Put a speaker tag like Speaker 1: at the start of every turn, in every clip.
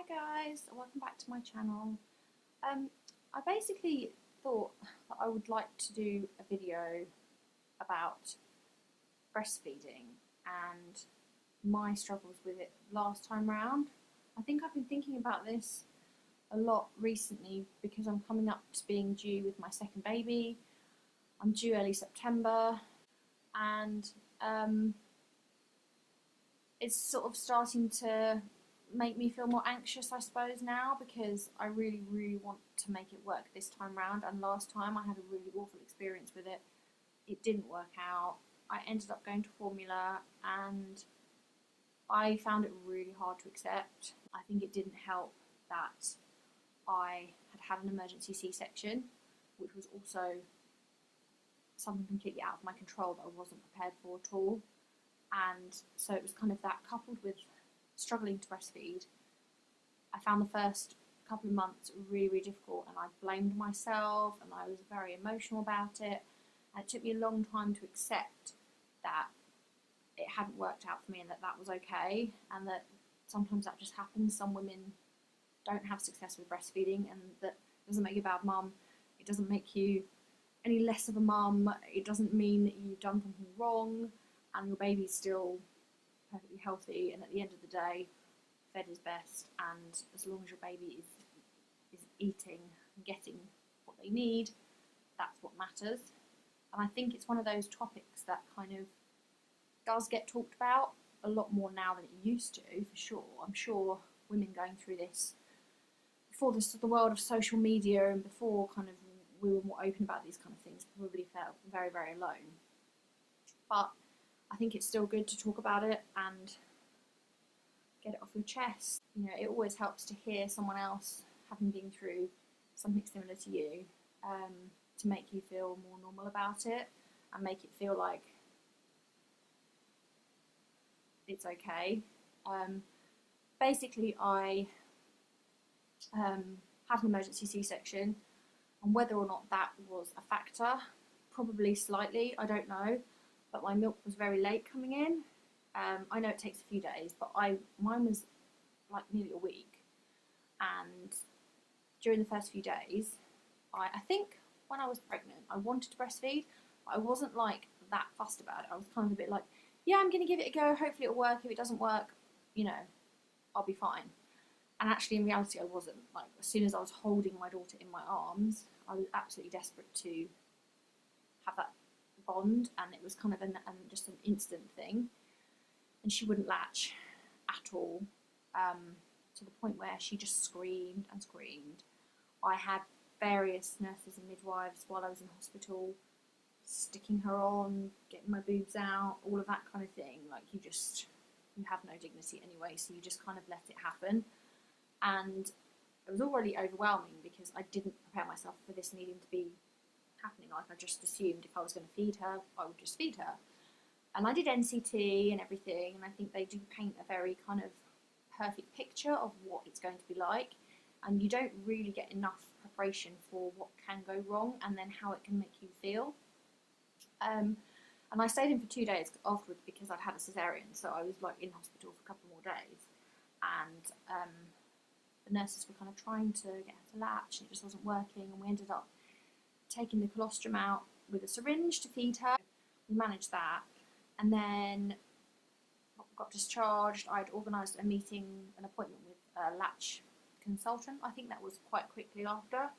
Speaker 1: guys, welcome back to my channel. I basically thought that I would like to do a video about breastfeeding and my struggles with it last time round. I think I've been thinking about this a lot recently because I'm coming up to being due with my second baby. I'm due early September, and it's sort of starting to make me feel more anxious, I suppose, now, because I really want to make it work this time round, and last time I had a really awful experience with it. It didn't work out. I ended up going to formula and I found it really hard to accept. I think it didn't help that I had an emergency C-section, which was also something completely out of my control that I wasn't prepared for at all. And so it was kind of that, coupled with struggling to breastfeed. I found the first couple of months really difficult, and I blamed myself and I was very emotional about it, and it took me a long time to accept that it hadn't worked out for me and that that was okay, and that sometimes that just happens. Some women don't have success with breastfeeding, and that doesn't make you a bad mum. It doesn't make you any less of a mum. It doesn't mean that you've done something wrong and your baby's still perfectly healthy, and at the end of the day, fed is best, and as long as your baby is eating and getting what they need, that's what matters. And I think it's one of those topics that kind of does get talked about a lot more now than it used to, for sure. I'm sure women going through this before the world of social media and before kind of we were more open about these kind of things probably felt very alone. But I think it's still good to talk about it and get it off your chest. You know, it always helps to hear someone else having been through something similar to you, to make you feel more normal about it and make it feel like it's okay. Basically, I had an emergency C-section, and whether or not that was a factor, probably slightly, I don't know. But my milk was very late coming in. I know it takes a few days, but mine was like nearly a week. And during the first few days, I think when I was pregnant, I wanted to breastfeed, but I wasn't like that fussed about it. I was kind of a bit like, yeah, I'm going to give it a go. Hopefully it'll work. If it doesn't work, you know, I'll be fine. And actually, in reality, I wasn't. Like, as soon as I was holding my daughter in my arms, I was absolutely desperate to have that bond, and it was kind of just an instant thing. And she wouldn't latch at all, to the point where she just screamed and screamed. I had various nurses and midwives while I was in hospital sticking her on, getting my boobs out, all of that kind of thing. Like, you have no dignity anyway, so you just kind of let it happen. And it was already overwhelming because I didn't prepare myself for this needing to be happening. Like, I just assumed if I was going to feed her, I would just feed her. And I did NCT and everything, and I think they do paint a very kind of perfect picture of what it's going to be like, and you don't really get enough preparation for what can go wrong and then how it can make you feel. And I stayed in for 2 days afterwards because I'd had a cesarean, so I was like in hospital for a couple more days, and the nurses were kind of trying to get her to latch, and it just wasn't working, and we ended up taking the colostrum out with a syringe to feed her. We managed that, and then got discharged. I'd organised an appointment with a latch consultant. I think that was quite quickly after.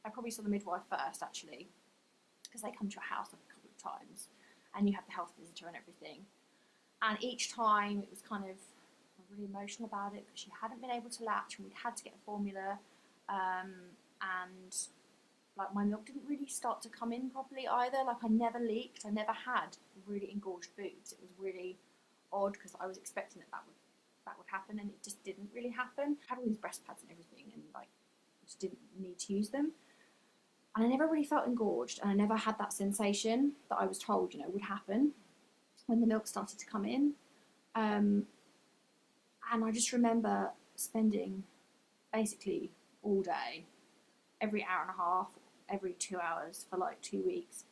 Speaker 1: I probably saw the midwife first, actually, because they come to your house like a couple of times, and you have the health visitor and everything. And each time it was kind of really emotional about it because she hadn't been able to latch, and we'd had to get a formula, and like, my milk didn't really start to come in properly either. Like, I never leaked. I never had really engorged boobs. It was really odd because I was expecting that would happen, and it just didn't really happen. I had all these breast pads and everything, and like, just didn't need to use them. And I never really felt engorged, and I never had that sensation that I was told, you know, would happen when the milk started to come in. And I just remember spending basically all day, every hour and a half, every 2 hours for like 2 weeks,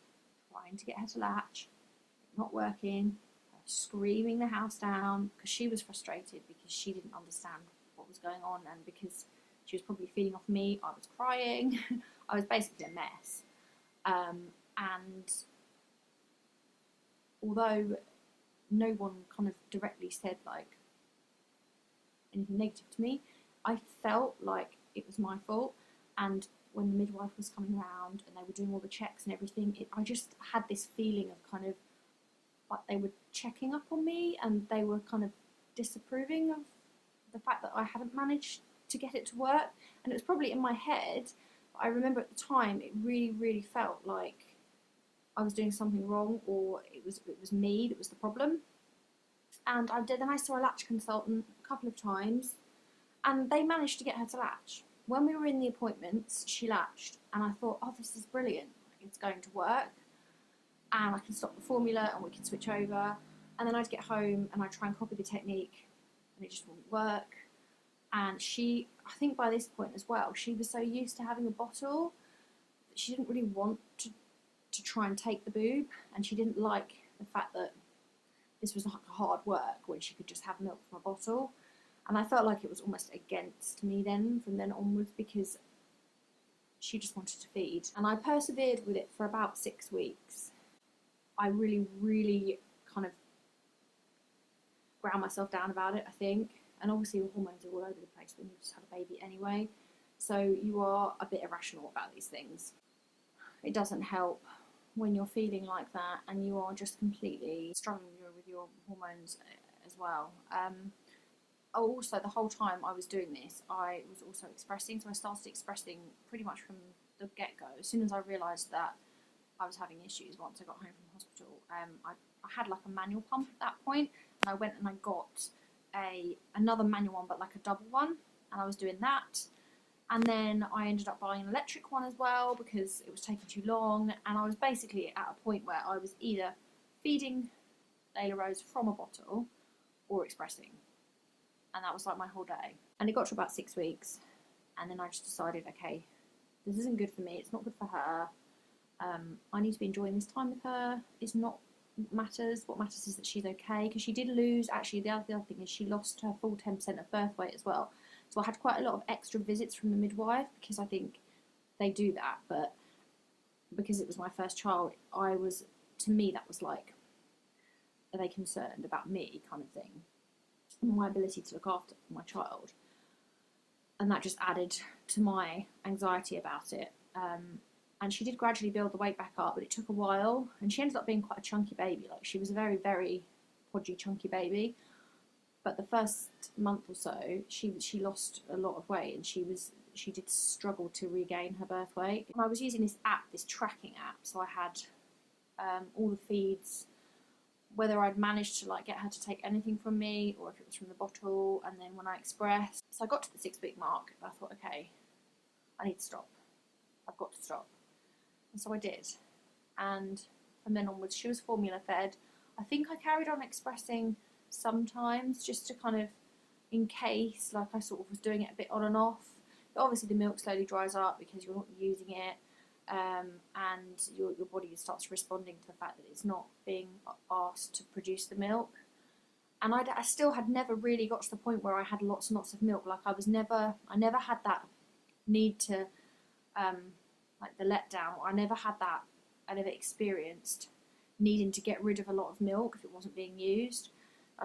Speaker 1: trying to get her to latch, not working, screaming the house down because she was frustrated because she didn't understand what was going on, and because she was probably feeding off me, I was crying. I was basically a mess. And although no one kind of directly said like anything negative to me, I felt like it was my fault. And when the midwife was coming around and they were doing all the checks and everything, I just had this feeling of kind of like they were checking up on me, and they were kind of disapproving of the fact that I hadn't managed to get it to work. And it was probably in my head, but I remember at the time it really, really felt like I was doing something wrong, or it was me that was the problem. And then I saw a latch consultant a couple of times, and they managed to get her to latch. When we were in the appointments, she latched, and I thought, oh, this is brilliant, it's going to work, and I can stop the formula and we can switch over. And then I'd get home and I'd try and copy the technique, and it just wouldn't work. And I think by this point as well, she was so used to having a bottle that she didn't really want to try and take the boob, and she didn't like the fact that this was like hard work when she could just have milk from a bottle. And I felt like it was almost against me then, from then onwards, because she just wanted to feed. And I persevered with it for about 6 weeks. I really, really kind of ground myself down about it, I think. And obviously your hormones are all over the place when you've just had a baby anyway. So you are a bit irrational about these things. It doesn't help when you're feeling like that and you are just completely struggling with your hormones as well. Also, the whole time I was doing this, I was also expressing. So I started expressing pretty much from the get-go. As soon as I realised that I was having issues once I got home from hospital, I had like a manual pump at that point, and I went and I got another manual one, but like a double one, and I was doing that. And then I ended up buying an electric one as well because it was taking too long, and I was basically at a point where I was either feeding Layla Rose from a bottle or expressing. And that was like my whole day. And it got to about 6 weeks, and then I just decided, okay, this isn't good for me, it's not good for her. I need to be enjoying this time with her. It's not what matters. What matters is that she's okay, because she did lose, actually the other thing is she lost her full 10% of birth weight as well. So I had quite a lot of extra visits from the midwife, because I think they do that, but because it was my first child, to me that was like, are they concerned about me kind of thing, my ability to look after my child. And that just added to my anxiety about it. And she did gradually build the weight back up, but it took a while, and she ended up being quite a chunky baby. Like, she was a very, very podgy, chunky baby. But the first month or so, she lost a lot of weight, and she did struggle to regain her birth weight. And I was using this app, this tracking app, so I had all the feeds, whether I'd managed to like get her to take anything from me or if it was from the bottle, and then when I expressed. So I got to the 6 week mark, and I thought, okay, I need to stop. I've got to stop. And so I did. And from then onwards, she was formula fed. I think I carried on expressing sometimes, just to kind of, in case, like I sort of was doing it a bit on and off. But obviously the milk slowly dries up because you're not using it, and your body starts responding to the fact that it's not being asked to produce the milk. And I still had never really got to the point where I had lots and lots of milk. Like I never had that need to, like the letdown. I never had that. I never experienced needing to get rid of a lot of milk if it wasn't being used.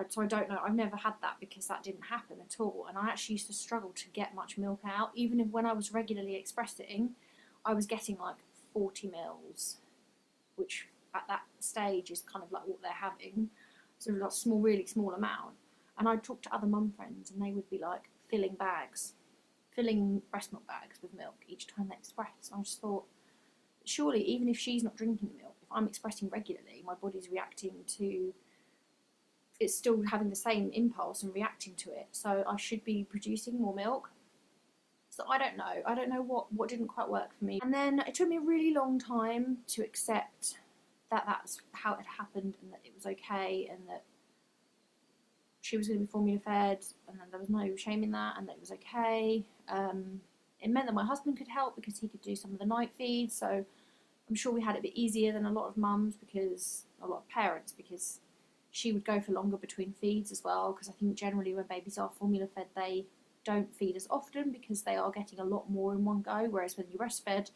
Speaker 1: So I don't know, I've never had that, because that didn't happen at all. And I actually used to struggle to get much milk out. Even if when I was regularly expressing, I was getting like 40 mils, which at that stage is kind of like what they're having. So like small, really small amount. And I'd talk to other mum friends, and they would be like filling breast milk bags with milk each time they express. And I just thought, surely even if she's not drinking the milk, if I'm expressing regularly, my body's reacting to, it's still having the same impulse and reacting to it, so I should be producing more milk. So I don't know what didn't quite work for me. And then it took me a really long time to accept that that's how it happened, and that it was okay, and that she was going to be formula fed, and then there was no shame in that, and that it was okay. It meant that my husband could help because he could do some of the night feeds, so I'm sure we had it a bit easier than a lot of mums, a lot of parents, because she would go for longer between feeds as well, because I think generally when babies are formula fed, they don't feed as often because they are getting a lot more in one go, whereas when you breastfed,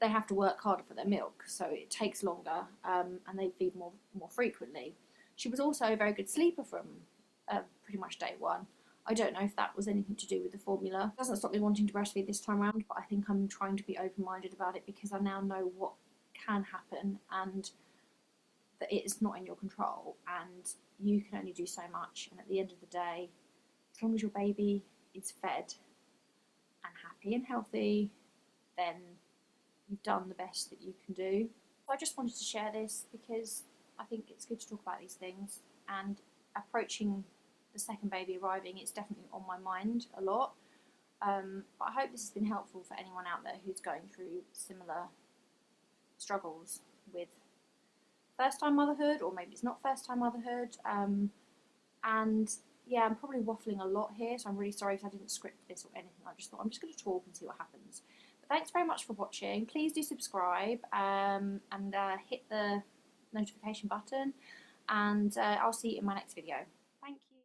Speaker 1: they have to work harder for their milk, so it takes longer, and they feed more frequently. She was also a very good sleeper from pretty much day one. I don't know if that was anything to do with the formula. It doesn't stop me wanting to breastfeed this time around, but I think I'm trying to be open-minded about it because I now know what can happen and that it is not in your control and you can only do so much. And at the end of the day, as long as your baby is fed and happy and healthy, then you've done the best that you can do. So I just wanted to share this because I think it's good to talk about these things, and approaching the second baby arriving, it's definitely on my mind a lot. But I hope this has been helpful for anyone out there who's going through similar struggles with first time motherhood, or maybe it's not first time motherhood. And yeah, I'm probably waffling a lot here, so I'm really sorry if I didn't script this or anything. I just thought I'm just going to talk and see what happens. But thanks very much for watching. Please do subscribe and hit the notification button, and I'll see you in my next video. Thank you.